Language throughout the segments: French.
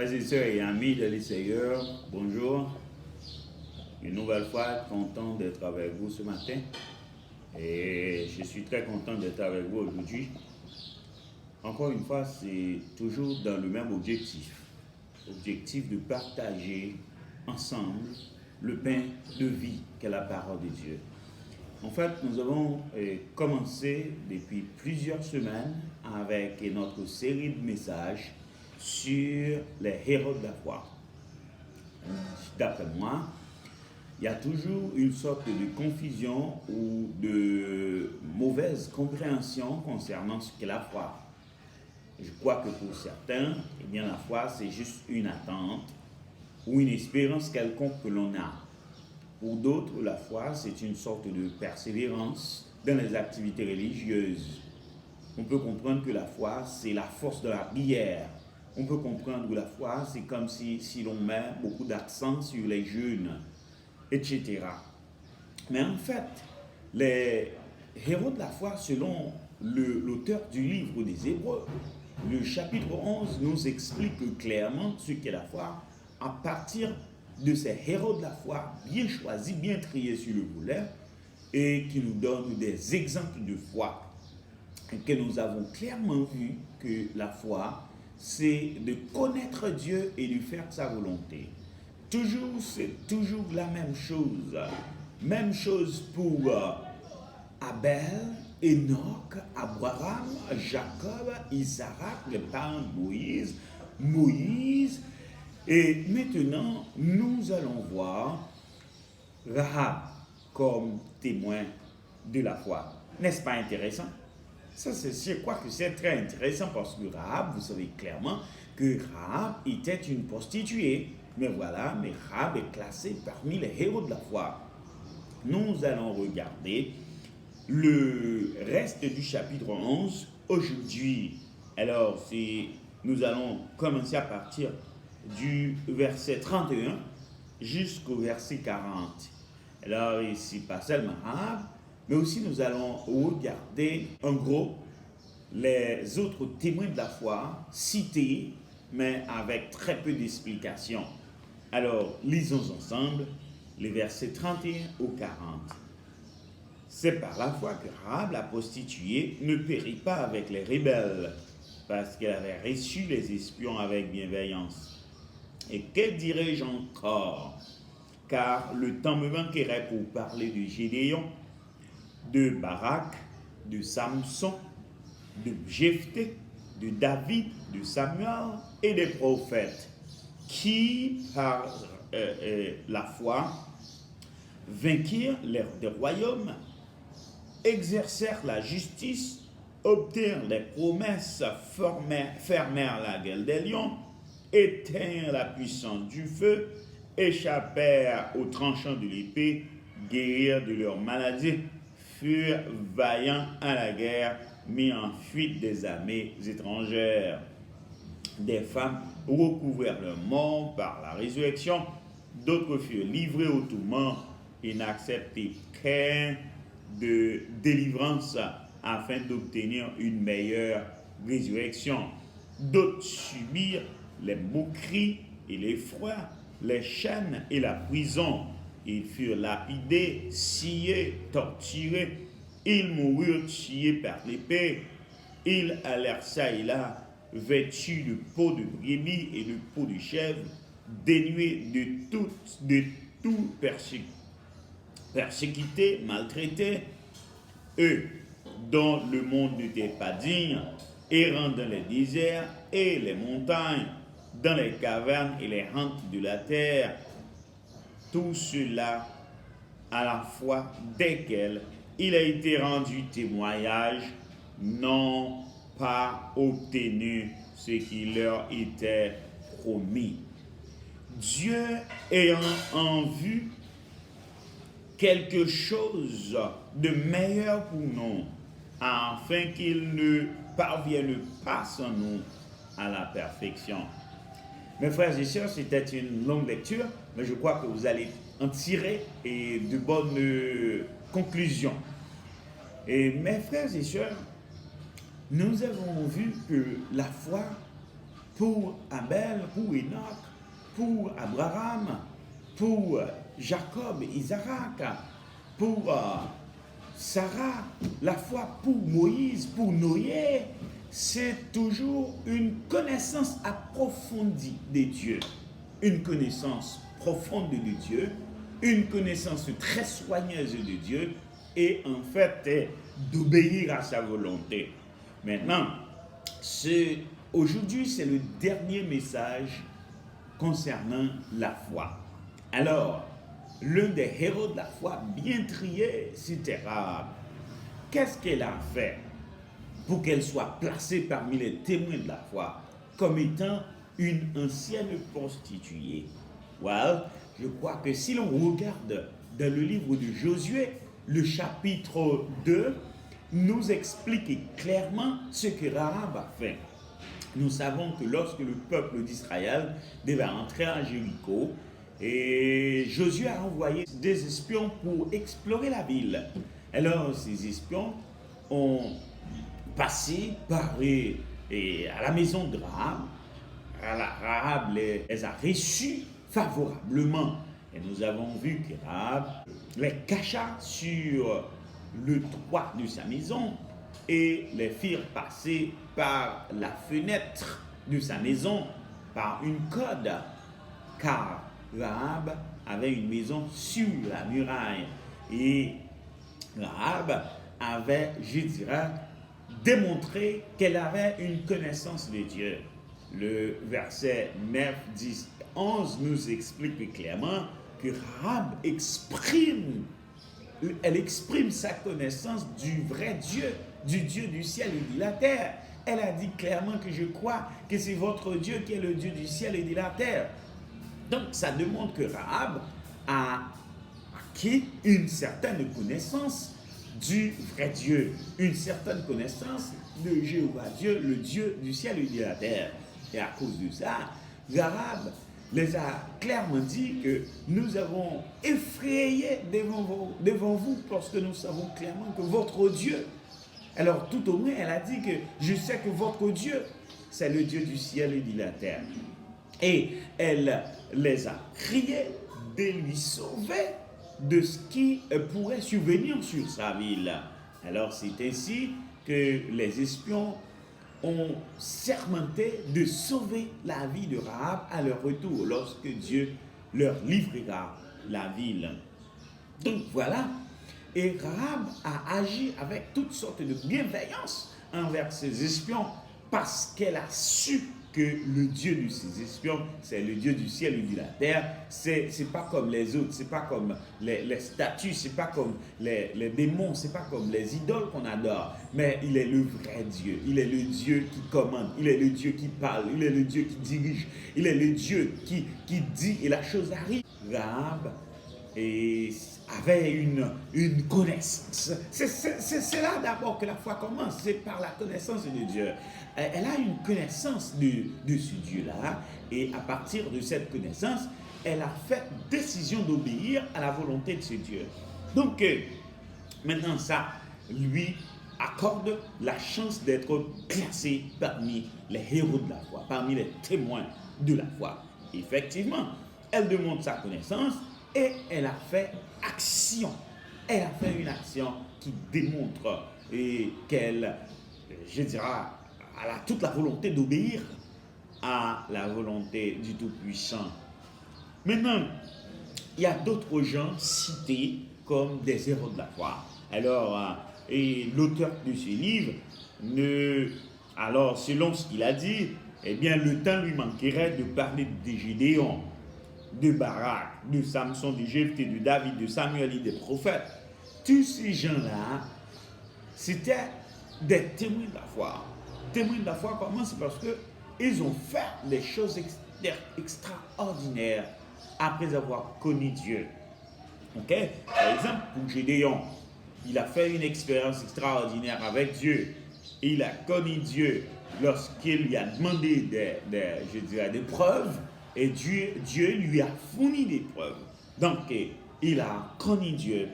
Frères et sœurs et amis de l'Essayeur, bonjour. Une nouvelle fois, content d'être avec vous ce matin. Et je suis très content d'être avec vous aujourd'hui. Encore une fois, c'est toujours dans le même objectif. Objectif de partager ensemble le pain de vie qu'est la parole de Dieu. En fait, nous avons commencé depuis plusieurs semaines avec notre série de messages sur les héros de la foi. D'après moi, il y a toujours une sorte de confusion ou de mauvaise compréhension concernant ce qu'est la foi. Je crois que pour certains, eh bien, la foi, c'est juste une attente ou une espérance quelconque que l'on a. Pour d'autres, la foi, c'est une sorte de persévérance dans les activités religieuses. On peut comprendre que la foi, c'est la force de la prière. On peut comprendre que la foi, c'est comme si l'on met beaucoup d'accent sur les jeûnes, etc. Mais en fait, les héros de la foi, selon l'auteur du livre des Hébreux, le chapitre 11 nous explique clairement ce qu'est la foi à partir de ces héros de la foi bien choisis, bien triés sur le volet et qui nous donnent des exemples de foi. Et que nous avons clairement vu que la foi, c'est de connaître Dieu et de faire sa volonté. C'est toujours la même chose. Même chose pour Abel, Enoch, Abraham, Jacob, Isaac, les parents de Moïse. Et maintenant, nous allons voir Rahab comme témoin de la foi. N'est-ce pas intéressant? Je crois que c'est très intéressant parce que Rahab, vous savez clairement que Rahab était une prostituée. Mais voilà, Rahab est classée parmi les héros de la foi. Nous allons regarder le reste du chapitre 11 aujourd'hui. Alors, nous allons commencer à partir du verset 31 jusqu'au verset 40. Alors, ici, pas seulement Rahab, mais aussi nous allons regarder en gros les autres témoins de la foi cités, mais avec très peu d'explications. Alors, lisons ensemble les versets 31 au 40. C'est par la foi que Rahab, la prostituée, ne périt pas avec les rebelles, parce qu'elle avait reçu les espions avec bienveillance. Et que dirais-je encore? Car le temps me manquerait pour parler de Gédéon, de Barak, de Samson, de Jephthé, de David, de Samuel et des prophètes qui, par la foi, vainquirent des royaumes, exercèrent la justice, obtinrent les promesses, fermèrent la gueule des lions, éteignirent la puissance du feu, échappèrent aux tranchants de l'épée, guérirent de leurs maladies, furent vaillants à la guerre, mis en fuite des armées étrangères. Des femmes recouvrèrent leur mort par la résurrection, d'autres furent livrés au tourment et n'acceptaient qu'un de délivrance afin d'obtenir une meilleure résurrection. D'autres subirent les moqueries et l'effroi, les chaînes et la prison. Ils furent lapidés, sciés, torturés. Ils moururent tués par l'épée. Ils allèrent ça et là, vêtus de peau de brebis et de peau de chèvre, dénués de tout persécutés, maltraités. Eux, dont le monde n'était pas digne, errant dans les déserts et les montagnes, dans les cavernes et les rentes de la terre, tout cela à la fois desquels il a été rendu témoignage, n'ont pas obtenu ce qui leur était promis. Dieu ayant en vue quelque chose de meilleur pour nous, afin qu'il ne parvienne pas sans nous à la perfection. Mes frères et sœurs, c'était une longue lecture, mais je crois que vous allez en tirer de bonnes conclusions. Et mes frères et sœurs, nous avons vu que la foi pour Abel, pour Enoch, pour Abraham, pour Jacob, Isaac, pour Sarah, la foi pour Moïse, pour Noé, c'est toujours une connaissance approfondie de Dieu, une connaissance profonde de Dieu, une connaissance très soigneuse de Dieu et en fait d'obéir à sa volonté. Maintenant, aujourd'hui, c'est le dernier message concernant la foi. Alors, l'un des héros de la foi bien trié, c'était Rahab. Qu'est-ce qu'elle a fait pour qu'elle soit placée parmi les témoins de la foi comme étant une ancienne prostituée? Well, je crois que si l'on regarde dans le livre de Josué, le chapitre 2 nous explique clairement ce que Rahab a fait. Nous savons que lorsque le peuple d'Israël devait entrer à Jéricho, et Josué a envoyé des espions pour explorer la ville. Alors ces espions ont passé par à la maison de Rahab. Rahab les a reçus favorablement. Et nous avons vu que Rahab les cacha sur le toit de sa maison et les firent passer par la fenêtre de sa maison par une corde, car Rahab avait une maison sur la muraille et Rahab avait, je dirais, démontré qu'elle avait une connaissance de Dieu. Le verset 9, 10, 11 nous explique clairement que Rahab exprime sa connaissance du vrai Dieu, du Dieu du ciel et de la terre. Elle a dit clairement que je crois que c'est votre Dieu qui est le Dieu du ciel et de la terre. Donc ça démontre que Rahab a acquis une certaine connaissance du vrai Dieu, une certaine connaissance de Jéhovah Dieu, le Dieu du ciel et de la terre. Et à cause de ça, Rahab les a clairement dit que nous avons effrayé devant vous parce que nous savons clairement que votre Dieu, alors tout au moins elle a dit que je sais que votre Dieu, c'est le Dieu du ciel et de la terre. Et elle les a criés de lui sauver de ce qui pourrait survenir sur sa ville. Alors c'est ainsi que les espions ont sermenté de sauver la vie de Rahab à leur retour lorsque Dieu leur livrera la ville. Donc voilà, et Rahab a agi avec toutes sortes de bienveillance envers ses espions parce qu'elle a su que le Dieu de ces espions, c'est le Dieu du ciel et de la terre. C'est pas comme les autres, c'est pas comme les statues, c'est pas comme les démons, c'est pas comme les idoles qu'on adore. Mais il est le vrai Dieu. Il est le Dieu qui commande, il est le Dieu qui parle, il est le Dieu qui dirige, il est le Dieu qui dit et la chose arrive. Rahab avait une connaissance. C'est là d'abord que la foi commence, c'est par la connaissance de Dieu. Elle a une connaissance de ce Dieu-là, et à partir de cette connaissance, elle a fait décision d'obéir à la volonté de ce Dieu. Donc, maintenant, ça lui accorde la chance d'être classé parmi les héros de la foi, parmi les témoins de la foi. Effectivement, elle demande sa connaissance et elle a fait action. Elle a fait une action qui démontre qu'elle, je dirais, elle a toute la volonté d'obéir à la volonté du Tout-Puissant. Maintenant, il y a d'autres gens cités comme des héros de la foi. Alors, et l'auteur de ce livre, alors selon ce qu'il a dit, eh bien le temps lui manquerait de parler de Gédéon, de Barak, de Samson, de Jephthé, de David, de Samuel et des prophètes. Tous ces gens-là, c'était des témoins de la foi. Témoins de la foi, comment? C'est parce qu'ils ont fait des choses extraordinaires après avoir connu Dieu. Okay? Par exemple, pour Gédéon, il a fait une expérience extraordinaire avec Dieu. Il a connu Dieu lorsqu'il lui a demandé des preuves, et Dieu lui a fourni des preuves. Donc, il a connu Dieu.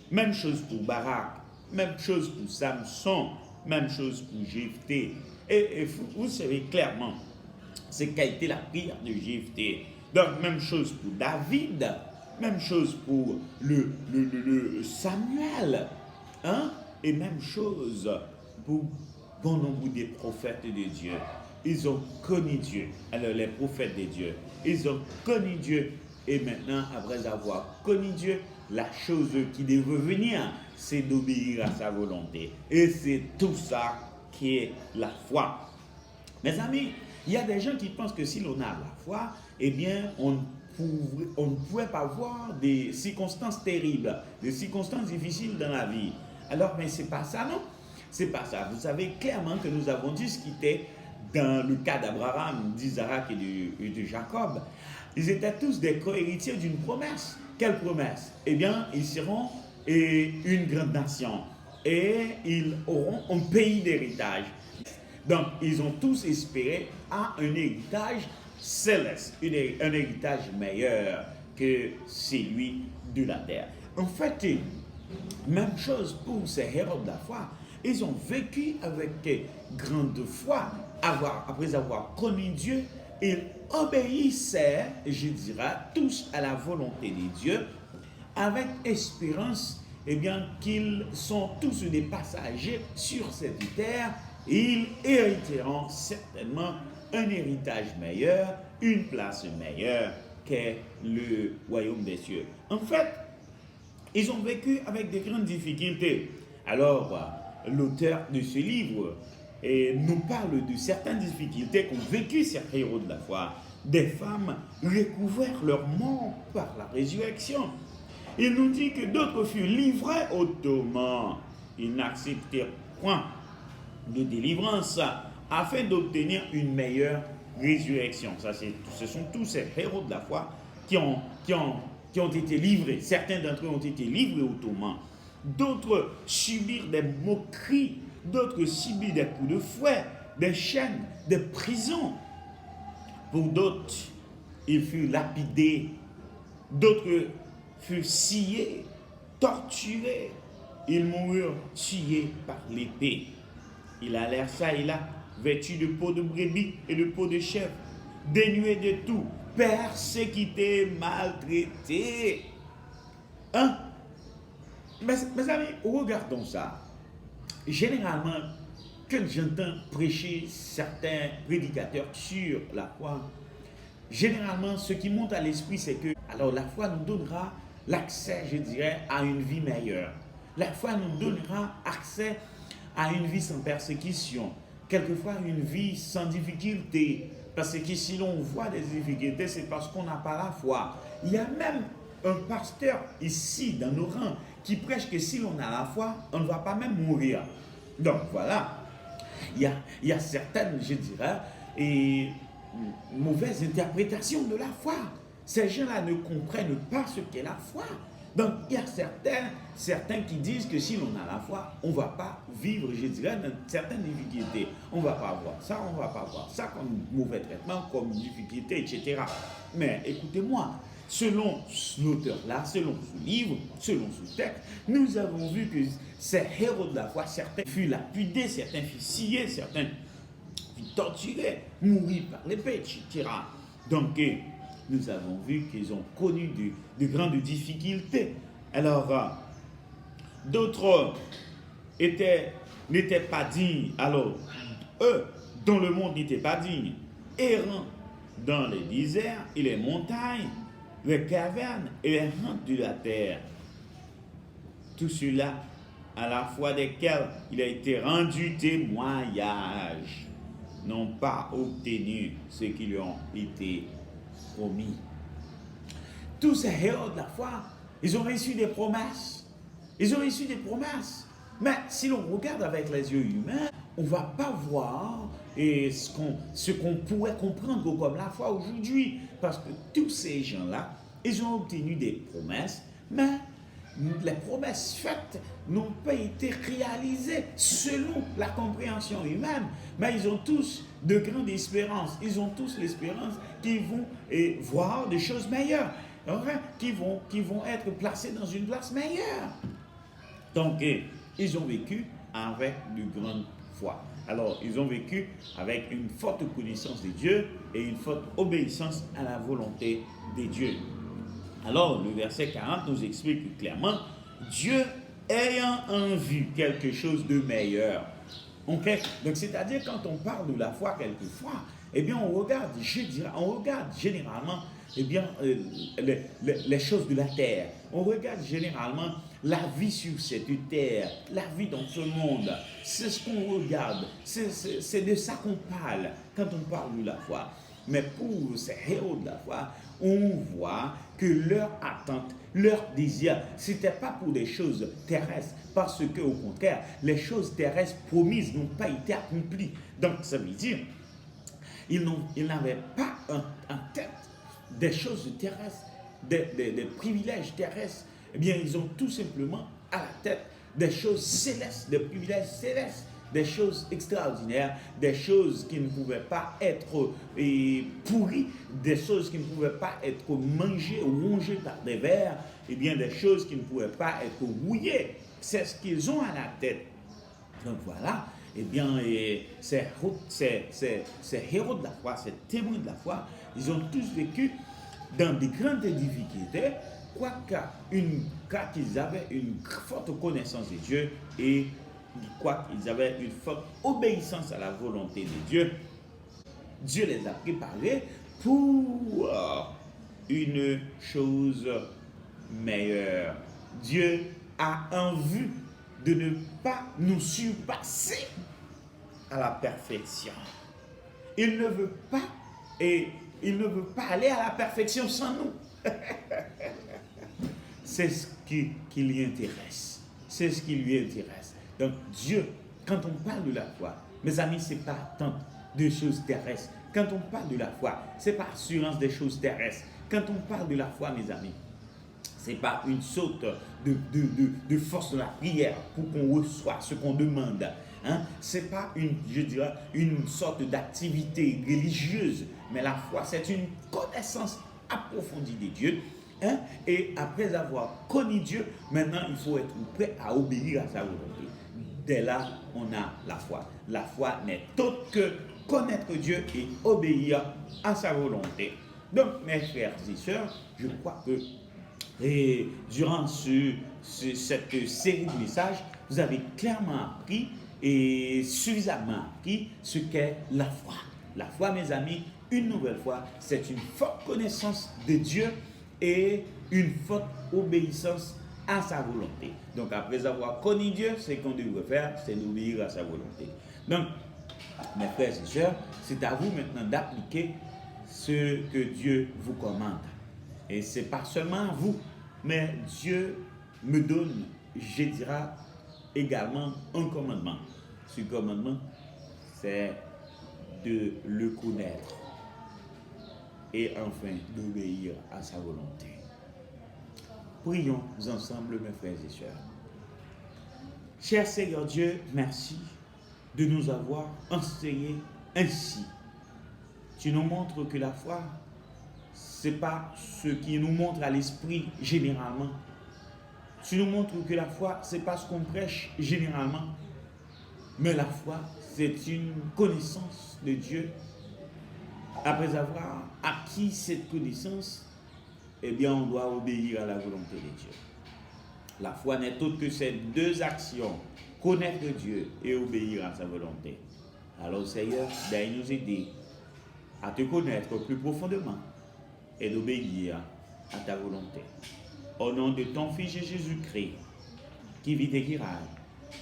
Même chose pour Barak, même chose pour Samson, même chose pour Jephthé. Et vous savez clairement C'est qu'a été la prière de Jephthé. Donc, même chose pour David, même chose pour le Samuel, hein? Et même chose pour bon nombre des prophètes de Dieu. Ils ont connu Dieu. Alors, les prophètes de Dieu, ils ont connu Dieu. Et maintenant, après avoir connu Dieu, la chose qui devait venir, c'est d'obéir à sa volonté. Et c'est tout ça qui est la foi. Mes amis, il y a des gens qui pensent que si l'on a la foi, eh bien, on ne pouvait pas voir des circonstances terribles, des circonstances difficiles dans la vie. Alors, mais c'est pas ça, non? C'est pas ça. Vous savez clairement que nous avons discuté dans le cas d'Abraham, d'Isaac et de Jacob. Ils étaient tous des co-héritiers d'une promesse. Quelle promesse? Eh bien, ils seront une grande nation et ils auront un pays d'héritage. Donc, ils ont tous espéré à un héritage céleste, un héritage meilleur que celui de la terre. En fait, même chose pour ces héros de la foi. Ils ont vécu avec grande foi. Après avoir connu Dieu, ils obéissaient, je dirais, tous à la volonté de Dieu, avec espérance, eh bien, qu'ils sont tous des passagers sur cette terre. Ils hériteront certainement un héritage meilleur, une place meilleure qu'est le royaume des cieux. En fait, ils ont vécu avec de grandes difficultés. Alors, l'auteur de ce livre nous parle de certaines difficultés qu'ont vécues ces héros de la foi. Des femmes recouvrèrent leur mort par la résurrection. Il nous dit que d'autres furent livrés au tourment. Ils n'acceptèrent point de délivrance afin d'obtenir une meilleure résurrection. Ce sont tous ces héros de la foi qui ont été livrés. Certains d'entre eux ont été livrés au tourment. D'autres subirent des moqueries. D'autres subirent des coups de fouet, des chaînes, des prisons. Pour d'autres, ils furent lapidés. D'autres furent sciés, torturés. Ils moururent tués par l'épée. Ils allèrent ça et là, vêtus de peau de brebis et de peau de chèvre, dénués de tout, persécutés, maltraités. Hein? Mes amis, regardons ça. Généralement, quand j'entends prêcher certains prédicateurs sur la foi, généralement, ce qui monte à l'esprit, c'est que alors la foi nous donnera l'accès, je dirais, à une vie meilleure. La foi nous donnera accès à une vie sans persécution, quelquefois une vie sans difficulté. Parce que si l'on voit des difficultés, c'est parce qu'on n'a pas la foi. Il y a même un pasteur ici, dans nos rangs, qui prêche que si l'on a la foi, on ne va pas même mourir. Donc voilà, il y a certaines, je dirais, mauvaises interprétations de la foi. Ces gens-là ne comprennent pas ce qu'est la foi. Donc, il y a certains qui disent que si l'on a la foi, on ne va pas vivre, je dirais, dans certaines difficultés. On ne va pas voir ça, on ne va pas voir ça comme mauvais traitement, comme difficulté, etc. Mais écoutez-moi, selon l'auteur-là, selon ce livre, selon ce texte, nous avons vu que ces héros de la foi, certains furent lapidés, certains furent sciés, certains furent torturés, mourir par l'épée, etc. Donc, nous avons vu qu'ils ont connu de grandes difficultés. Alors, d'autres n'étaient pas dignes. Alors, eux, dont le monde n'était pas digne, errant dans les déserts et les montagnes, les cavernes et les rentes de la terre. Tout cela, à la fois desquels il a été rendu témoignage, n'ont pas obtenu ce qui lui ont été promis. Tous ces héros de la foi, ils ont reçu des promesses. Ils ont reçu des promesses. Mais si l'on regarde avec les yeux humains, on ne va pas voir ce qu'on pourrait comprendre comme la foi aujourd'hui. Parce que tous ces gens-là, ils ont obtenu des promesses, mais les promesses faites n'ont pas été réalisées selon la compréhension humaine. Mais ils ont tous de grandes espérances. Ils ont tous l'espérance qu'ils vont voir des choses meilleures. Qui vont être placés dans une place meilleure. Donc, ils ont vécu avec de grande foi. Alors, ils ont vécu avec une forte connaissance de Dieu et une forte obéissance à la volonté de Dieu. Alors, le verset 40 nous explique clairement, Dieu ayant en vue quelque chose de meilleur. Okay? Donc, c'est-à-dire, quand on parle de la foi quelquefois, eh bien, on regarde généralement les choses de la terre. On regarde généralement la vie sur cette terre, la vie dans ce monde. C'est ce qu'on regarde. C'est de ça qu'on parle quand on parle de la foi. Mais pour ces héros de la foi, on voit que leur attente, leur désir, ce n'était pas pour des choses terrestres, parce que au contraire, les choses terrestres promises n'ont pas été accomplies. Donc ça veut dire, ils n'avaient pas en tête des choses terrestres, des privilèges terrestres. Eh bien, ils ont tout simplement à la tête des choses célestes, des privilèges célestes, des choses extraordinaires, des choses qui ne pouvaient pas être pourries, des choses qui ne pouvaient pas être mangées ou rongées par des vers, eh bien des choses qui ne pouvaient pas être rouillées. C'est ce qu'ils ont à la tête. Donc voilà, eh bien, ces héros de la foi, ces témoins de la foi, ils ont tous vécu dans de grandes difficultés, qu'ils avaient une forte connaissance de Dieu et qu'ils avaient une forte obéissance à la volonté de Dieu. Dieu les a préparés pour une chose meilleure. Dieu a en vue de ne pas nous surpasser à la perfection. Il ne veut pas aller à la perfection sans nous. C'est ce qui lui intéresse. C'est ce qui lui intéresse. Donc Dieu, quand on parle de la foi, mes amis, ce n'est pas tant de choses terrestres. Quand on parle de la foi, ce n'est pas assurance des choses terrestres. Quand on parle de la foi, mes amis, ce n'est pas une sorte de force de la prière pour qu'on reçoive ce qu'on demande. Hein? Ce n'est pas une sorte d'activité religieuse, mais la foi, c'est une connaissance approfondie de Dieu. Hein? Et après avoir connu Dieu, maintenant il faut être prêt à obéir à sa volonté. Dès là, on a la foi. La foi n'est autre que connaître Dieu et obéir à sa volonté. Donc, mes frères et sœurs, je crois que durant cette série de messages, vous avez clairement appris et suffisamment appris ce qu'est la foi. La foi, mes amis, une nouvelle fois, c'est une forte connaissance de Dieu et une forte obéissance à sa volonté. Donc, après avoir connu Dieu, ce qu'on devrait faire, c'est d'obéir à sa volonté. Donc, mes frères et sœurs, c'est à vous maintenant d'appliquer ce que Dieu vous commande. Et ce n'est pas seulement à vous, mais Dieu me donne, je dirais, également un commandement. Ce commandement, c'est de le connaître et enfin d'obéir à sa volonté. Prions ensemble, mes frères et sœurs. Cher Seigneur Dieu, merci de nous avoir enseigné ainsi. Tu nous montres que la foi, ce n'est pas ce qui nous montre à l'esprit généralement. Tu nous montres que la foi, ce n'est pas ce qu'on prêche généralement. Mais la foi, c'est une connaissance de Dieu. Après avoir acquis cette connaissance, eh bien, on doit obéir à la volonté de Dieu. La foi n'est autre que ces deux actions, connaître Dieu et obéir à sa volonté. Alors, Seigneur, daigne nous aider à te connaître plus profondément et d'obéir à ta volonté. Au nom de ton Fils Jésus-Christ, qui vit et qui règne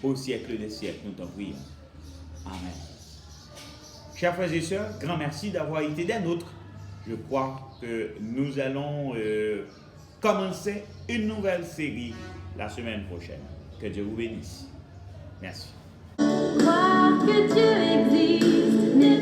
au siècle des siècles, nous t'en prions. Amen. Chers frères et sœurs, grand merci d'avoir été des nôtres. Je crois que nous allons commencer une nouvelle série la semaine prochaine. Que Dieu vous bénisse. Merci. Croire que Dieu existe.